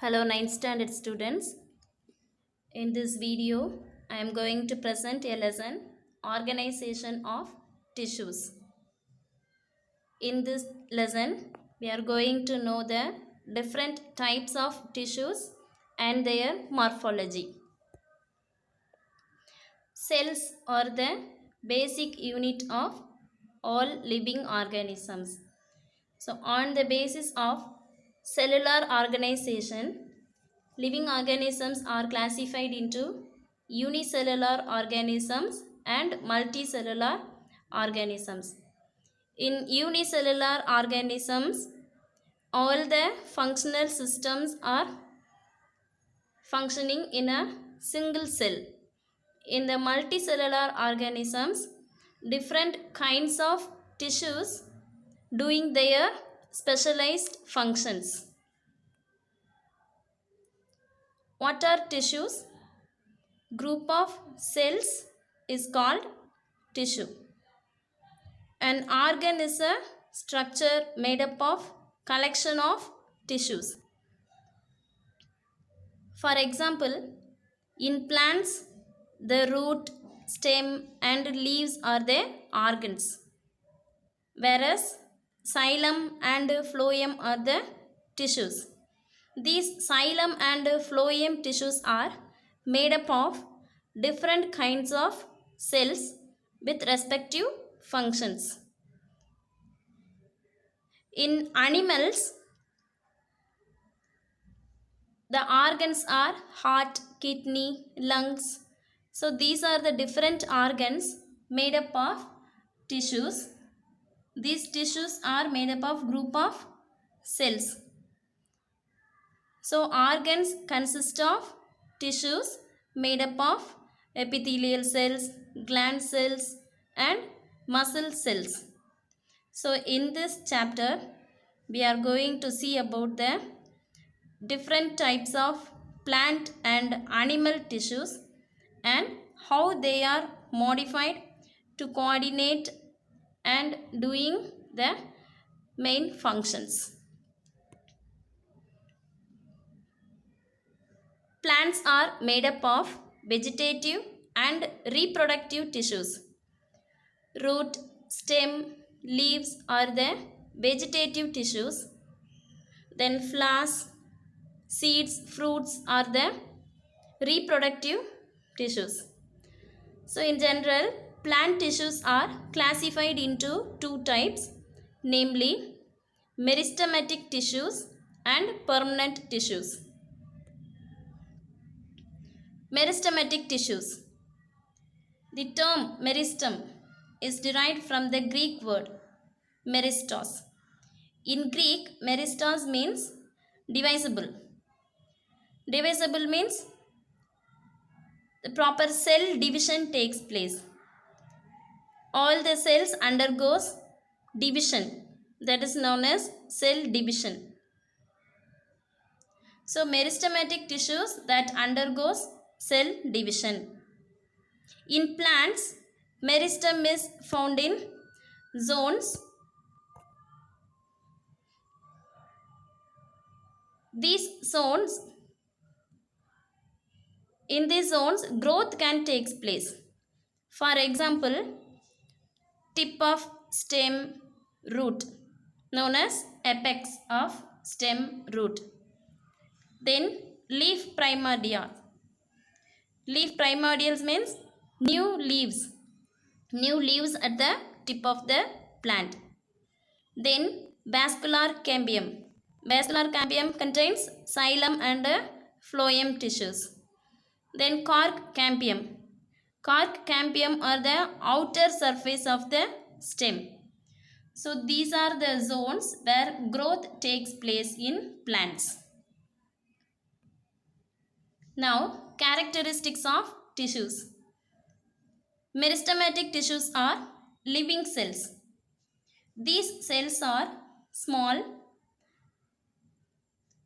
Hello 9th standard students. In this video, I am going to present a lesson, Organization of Tissues. In this lesson, we are going to know the different types of tissues and their morphology. Cells are the basic unit of all living organisms. So, on the basis of cellular organization, living organisms are classified into unicellular organisms and multicellular organisms. In unicellular organisms, all the functional systems are functioning in a single cell. In the multicellular organisms, different kinds of tissues doing their specialized functions. What are tissues? Group of cells is called tissue. An organ is a structure made up of collection of tissues. For example, in plants, the root, stem and leaves are the organs, whereas xylem and phloem are the tissues. These xylem and phloem tissues are made up of different kinds of cells with respective functions. In animals, the organs are heart, kidney, lungs. So these are the different organs made up of tissues. These tissues are made up of group of cells. So organs consist of tissues made up of epithelial cells, gland cells and muscle cells. So in this chapter, we are going to see about the different types of plant and animal tissues and how they are modified to coordinate and doing the main functions. Plants are made up of vegetative and reproductive tissues. Root, stem, leaves are the vegetative tissues. Then flowers, seeds, fruits are the reproductive tissues. So in general, plant tissues are classified into two types, namely meristematic tissues and permanent tissues. Meristematic tissues. The term meristem is derived from the Greek word meristos. In Greek, meristos means divisible. Divisible means the proper cell division takes place. All the cells undergoes division, that is known as cell division. So meristematic tissues that undergoes cell division. In plants, meristem is found in zones. In these zones, growth can take place. For example, tip of stem root, known as apex of stem root. Then leaf primordia. Leaf primordials means new leaves at the tip of the plant. Then vascular cambium. Vascular cambium contains xylem and phloem tissues. Then cork cambium. Cork cambium are the outer surface of the stem. So these are the zones where growth takes place in plants. Now, characteristics of tissues. Meristematic tissues are living cells. These cells are small,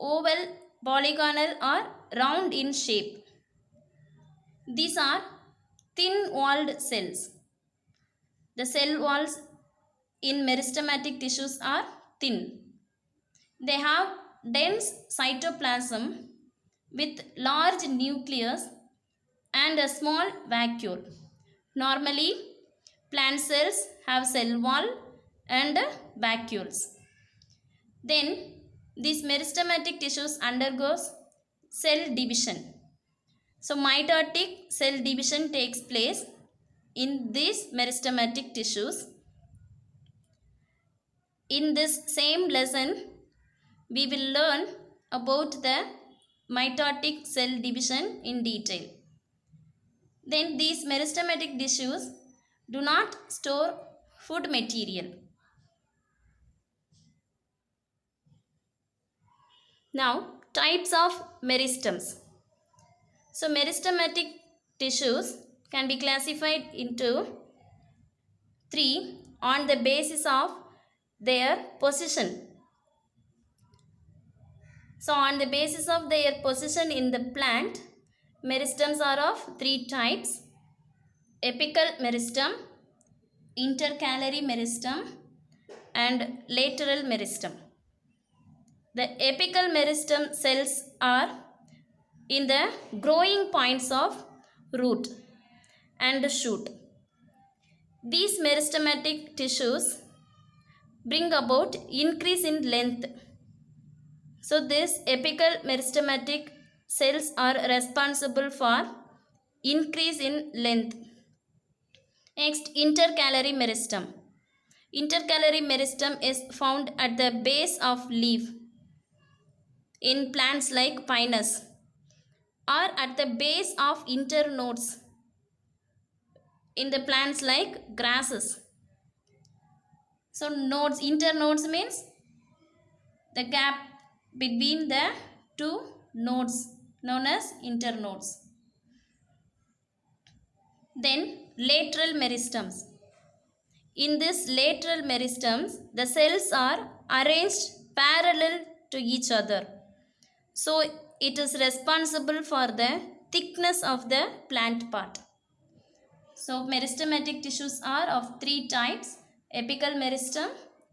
oval, polygonal or round in shape. These are thin-walled cells. The cell walls in meristematic tissues are thin. They have dense cytoplasm with large nucleus and a small vacuole. Normally, plant cells have cell wall and vacuoles. Then, these meristematic tissues undergoes cell division. So, mitotic cell division takes place in these meristematic tissues. In this same lesson, we will learn about the mitotic cell division in detail. Then these meristematic tissues do not store food material. Now, types of meristems. So, meristematic tissues can be classified into three on the basis of their position. So, on the basis of their position in the plant, meristems are of three types: apical meristem, intercalary meristem, and lateral meristem. The apical meristem cells are in the growing points of root and shoot. These meristematic tissues bring about increase in length. So these apical meristematic cells are responsible for increase in length. Next, intercalary meristem. Intercalary meristem is found at the base of leaf in plants like pinus, or at the base of internodes in the plants like grasses. So nodes, internodes means the gap between the two nodes known as internodes. Then lateral meristems. In this lateral meristems, the cells are arranged parallel to each other. So it is responsible for the thickness of the plant part. So meristematic tissues are of three types: apical meristem,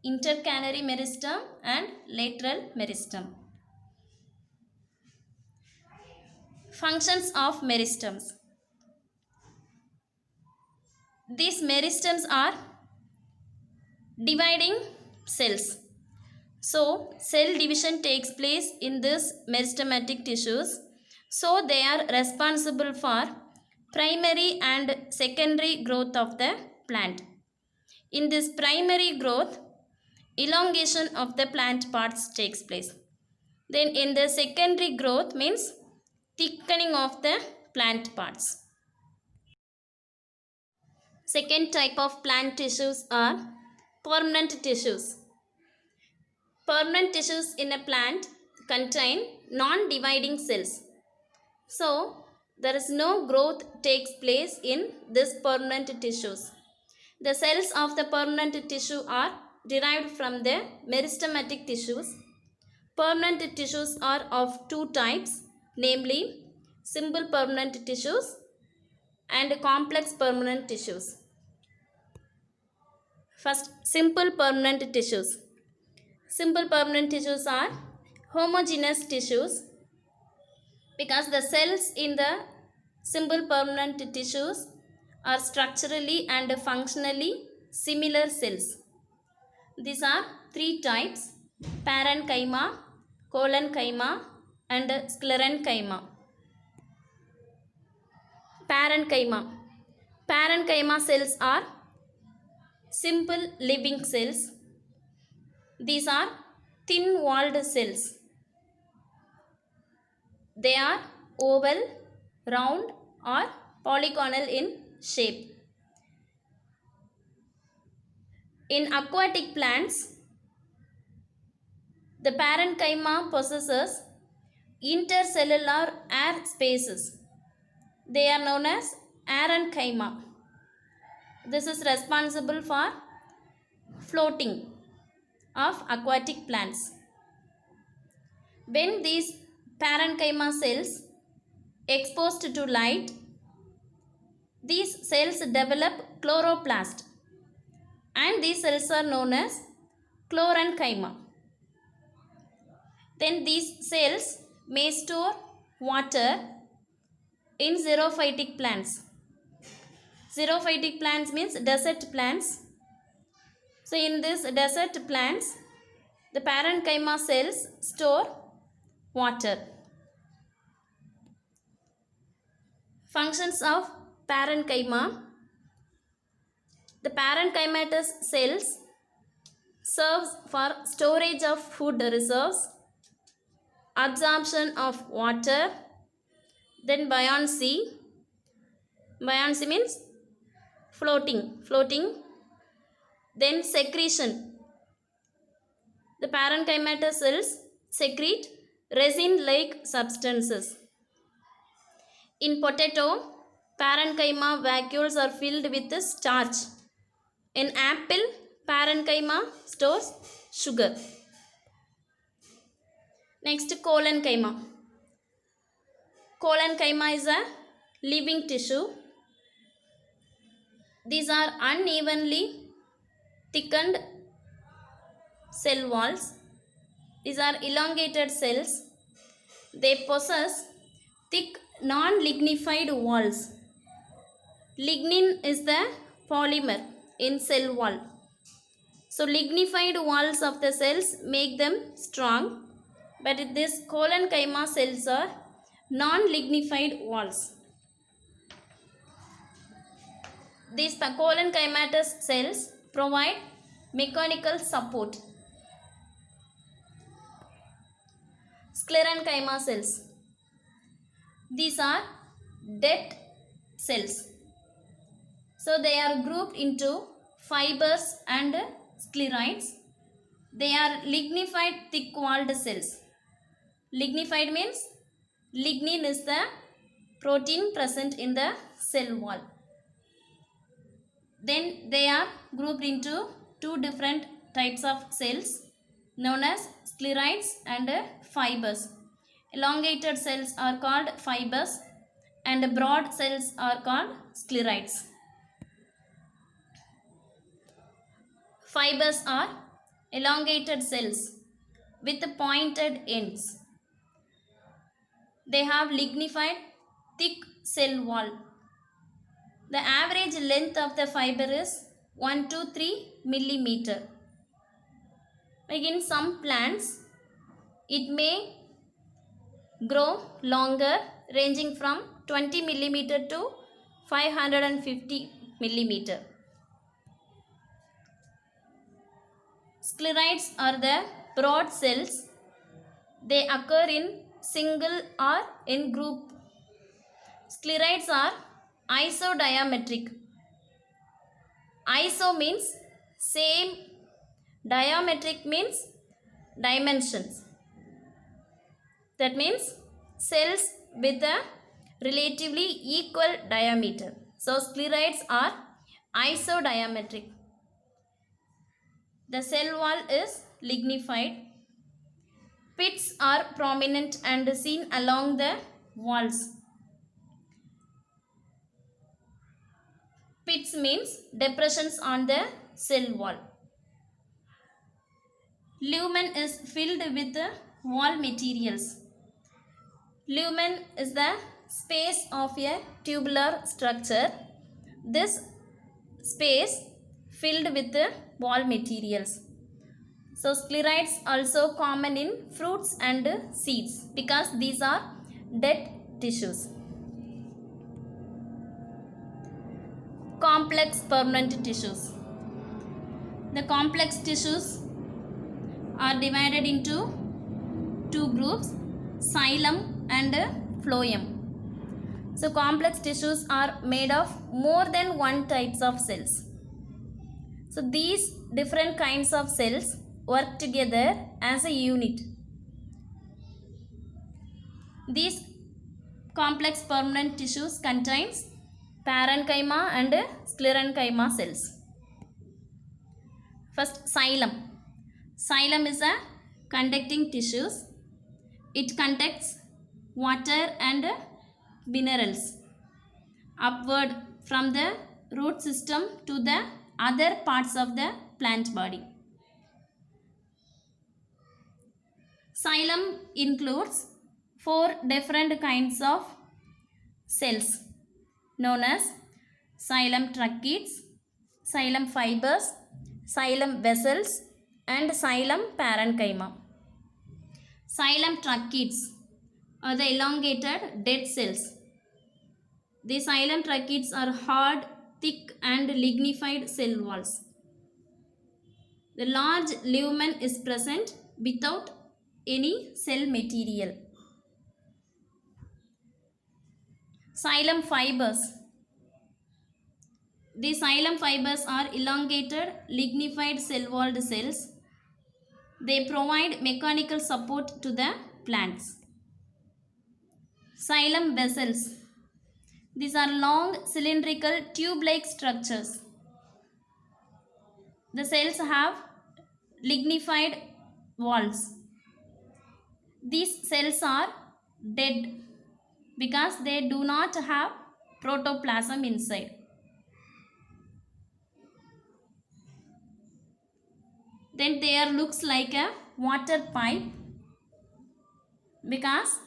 intercalary meristem, and lateral meristem. Functions of meristems. These meristems are dividing cells. So cell division takes place in this meristematic tissues. So they are responsible for primary and secondary growth of the plant. In this primary growth, elongation of the plant parts takes place. Then in the secondary growth means thickening of the plant parts. Second type of plant tissues are permanent tissues. Permanent tissues in a plant contain non-dividing cells. So, there is no growth takes place in this permanent tissues. The cells of the permanent tissue are derived from the meristematic tissues. Permanent tissues are of two types, namely simple permanent tissues and complex permanent tissues. First, simple permanent tissues. Simple permanent tissues are homogeneous tissues because the cells in the simple permanent tissues are structurally and functionally similar cells. These are three types: parenchyma, collenchyma, and sclerenchyma. Parenchyma. Parenchyma cells are simple living cells. These are thin-walled cells. They are oval, round, or polygonal in shape. In aquatic plants, the parenchyma possesses intercellular air spaces. They are known as aerenchyma. This is responsible for floating of aquatic plants. When these parenchyma cells exposed to light, these cells develop chloroplast, and these cells are known as chlorenchyma. Then these cells may store water in xerophytic plants. Xerophytic plants means desert plants. So in this desert plants, the parenchyma cells store water. Functions of parenchyma. The parenchymatous cells serves for storage of food reserves, absorption of water, then buoyancy. Buoyancy means floating. Then secretion. The parenchymatous cells secrete resin-like substances. In potato, parenchyma vacuoles are filled with starch. In apple, parenchyma stores sugar. Next, collenchyma. Collenchyma is a living tissue. These are unevenly thickened cell walls. These are elongated cells. They possess thick non-lignified walls. Lignin is the polymer in cell wall. So lignified walls of the cells make them strong, but these collenchyma cells are non-lignified walls. These collenchymatous cells provide mechanical support. Sclerenchyma cells. These are dead cells. So they are grouped into fibers and sclerites. They are lignified thick-walled cells. Lignified means lignin is the protein present in the cell wall. Then they are grouped into two different types of cells known as sclerites and fibers. Elongated cells are called fibers and broad cells are called sclerites. Fibers are elongated cells with pointed ends. They have lignified thick cell wall. The average length of the fiber is 1 to 3 millimeter. Like in some plants, it may grow longer, ranging from 20 millimeter to 550 millimeter. Sclerites are the broad cells. They occur in single or in group. Sclerites are isodiametric. Iso means same, diametric means dimensions. That means cells with a relatively equal diameter. So sclerites are isodiametric. The cell wall is lignified. Pits are prominent and seen along the walls. Pits means depressions on the cell wall. Lumen is filled with wall materials. Lumen is the space of a tubular structure. This space filled with wall materials. So sclerites also common in fruits and seeds because these are dead tissues. Complex permanent tissues. The complex tissues are divided into two groups, xylem and phloem. So complex tissues are made of more than one types of cells. So these different kinds of cells work together as a unit. These complex permanent tissues contains parenchyma and sclerenchyma cells. First, xylem. Xylem is a conducting tissues. It conducts water and minerals upward from the root system to the other parts of the plant body. Xylem includes four different kinds of cells known as xylem tracheids, xylem fibers, xylem vessels, and xylem parenchyma. Xylem tracheids are the elongated dead cells. The xylem tracheids are hard, thick, and lignified cell walls. The large lumen is present without any cell material. Xylem fibers. The xylem fibers are elongated, lignified cell-walled cells. They provide mechanical support to the plants. Xylem vessels. These are long cylindrical tube-like structures. The cells have lignified walls. These cells are dead because they do not have protoplasm inside. Then there looks like a water pipe because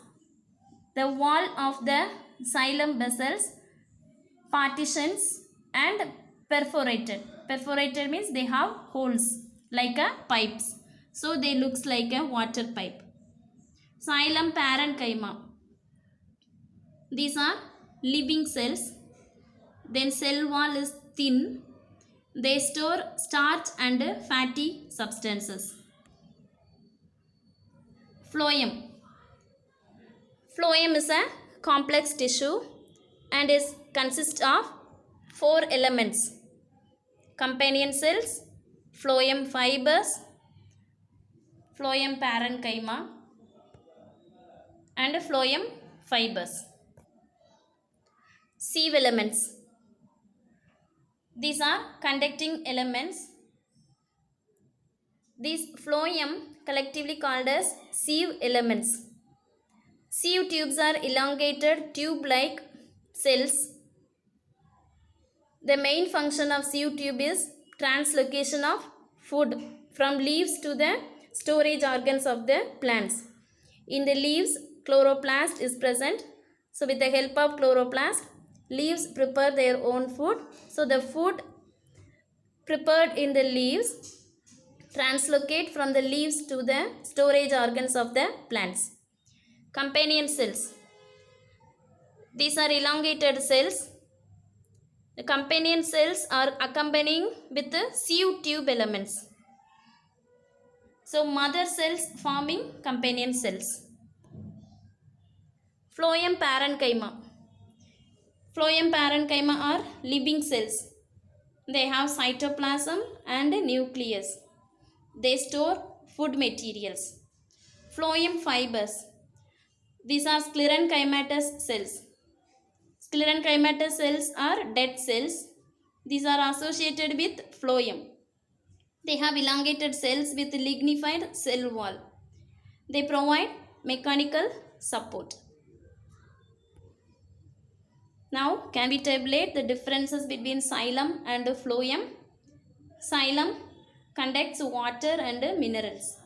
the wall of the xylem vessels partitions and perforated. Perforated means they have holes like a pipes. So they looks like a water pipe. Xylem parenchyma. These are living cells. Then cell wall is thin. They store starch and fatty substances. Phloem. Phloem is a complex tissue and consists of four elements: companion cells, phloem fibers, phloem parenchyma, and phloem fibers. Sieve elements. These are conducting elements. These phloem collectively called as sieve elements. Sieve tubes are elongated tube-like cells. The main function of sieve tube is translocation of food from leaves to the storage organs of the plants. In the leaves, chloroplast is present. So with the help of chloroplast, leaves prepare their own food. So the food prepared in the leaves translocate from the leaves to the storage organs of the plants. Companion cells. These are elongated cells. The companion cells are accompanying with the sieve tube elements. So mother cells forming companion cells. Phloem parenchyma. Phloem parenchyma are living cells. They have cytoplasm and nucleus. They store food materials. Phloem fibers. These are sclerenchymatous cells. Sclerenchymatous cells are dead cells. These are associated with phloem. They have elongated cells with lignified cell wall. They provide mechanical support. Now, can we tabulate the differences between xylem and phloem? Xylem conducts water and minerals.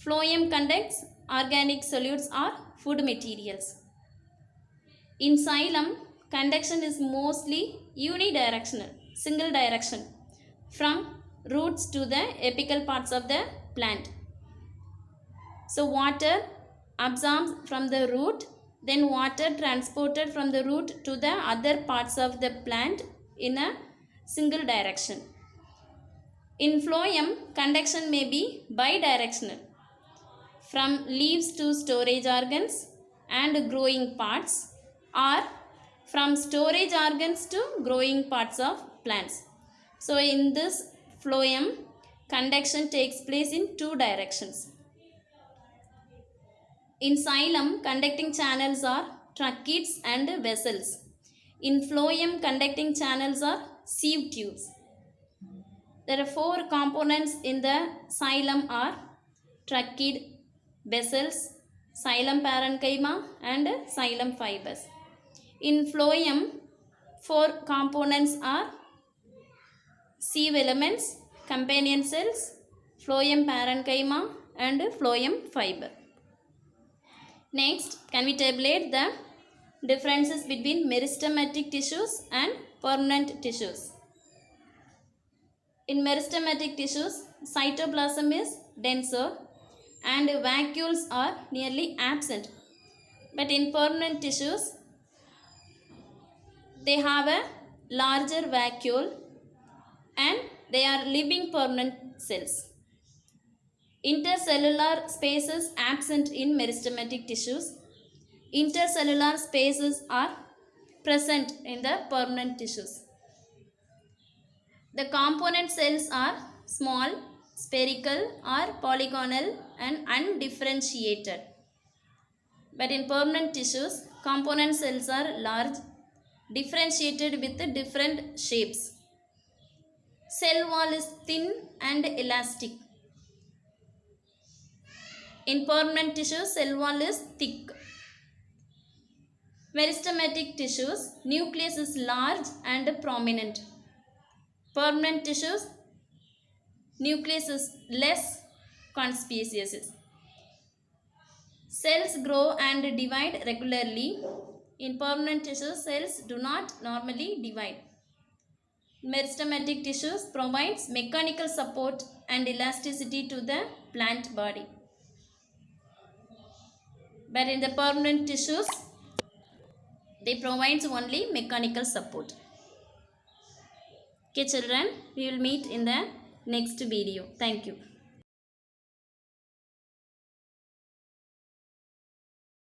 Phloem conducts organic solutes or food materials. In xylem, conduction is mostly unidirectional, single direction, from roots to the apical parts of the plant. So, water absorbs from the root, then water transported from the root to the other parts of the plant in a single direction. In phloem, conduction may be bidirectional, from leaves to storage organs and growing parts, or from storage organs to growing parts of plants. So in this phloem, conduction takes place in two directions. In xylem, conducting channels are tracheids and vessels. In phloem, conducting channels are sieve tubes. There are four components in the xylem are tracheid, vessels, xylem parenchyma, and xylem fibers. In phloem, four components are sieve elements, companion cells, phloem parenchyma, and phloem fiber. Next, can we tabulate the differences between meristematic tissues and permanent tissues? In meristematic tissues, cytoplasm is denser and vacuoles are nearly absent. But in permanent tissues, they have a larger vacuole and they are living permanent cells. Intercellular spaces absent in meristematic tissues. Intercellular spaces are present in the permanent tissues. The component cells are small, spherical or polygonal and undifferentiated. But in permanent tissues, component cells are large, differentiated with different shapes. Cell wall is thin and elastic. In permanent tissues, cell wall is thick. Meristematic tissues, nucleus is large and prominent. Permanent tissues, nucleus is less conspicuous. Cells grow and divide regularly. In permanent tissues, cells do not normally divide. Meristematic tissues provides mechanical support and elasticity to the plant body. But in the permanent tissues, they provide only mechanical support. Okay children, we will meet in the next video. Thank you.